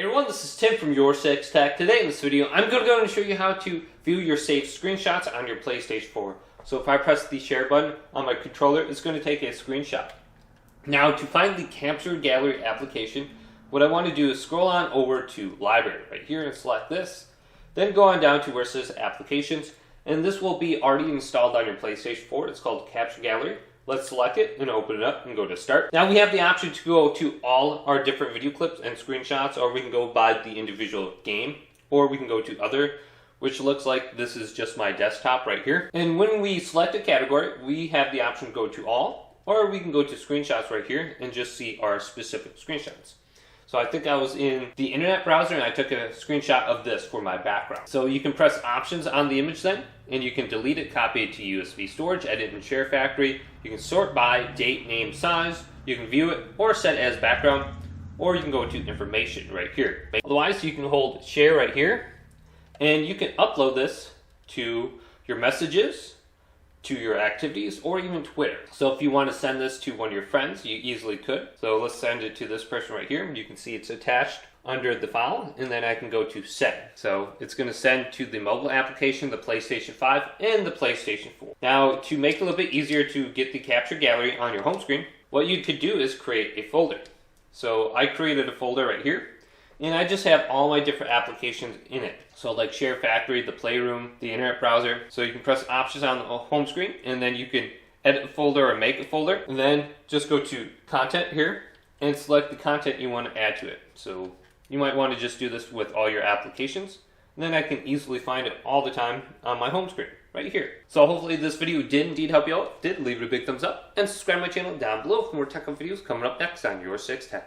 Hey everyone, this is Tim from YourSixTech. Today in this video, I'm going to go and show you how to view your saved screenshots on your PlayStation 4. So if I press the share button on my controller, it's going to take a screenshot. Now to find the Capture Gallery application, what I want to do is scroll on over to Library right here and select this. Then go on down to where it says Applications, and this will be already installed on your PlayStation 4. It's called Capture Gallery. Let's select it and open it up and go to Start. Now we have the option to go to all our different video clips and screenshots, or we can go by the individual game, or we can go to Other, which looks like this is just my desktop right here. And when we select a category, we have the option to go to All, or we can go to Screenshots right here and just see our specific screenshots. So I think I was in the internet browser and I took a screenshot of this for my background. So you can press Options on the image then, and you can delete it, copy it to USB storage, edit in Share Factory. You can sort by date, name, size. You can view it or set as background, or you can go to Information right here. Otherwise, you can hold Share right here, and you can upload this to your messages, to your activities, or even Twitter. So if you want to send this to one of your friends, you easily could. So let's send it to this person right here. You can see it's attached under the file, and then I can go to Send. So it's going to send to the mobile application, the PlayStation 5, and the PlayStation 4. Now, to make it a little bit easier to get the Capture Gallery on your home screen, what you could do is create a folder. So I created a folder right here, and I just have all my different applications in it. So like Share Factory, the Playroom, the internet browser. So you can press Options on the home screen, and then you can edit a folder or make a folder. And then just go to Content here and select the content you want to add to it. So you might want to just do this with all your applications. And then I can easily find it all the time on my home screen right here. So hopefully this video did indeed help you out. If it did, leave it a big thumbs up and subscribe to my channel down below for more tech videos coming up next on YourSixTech.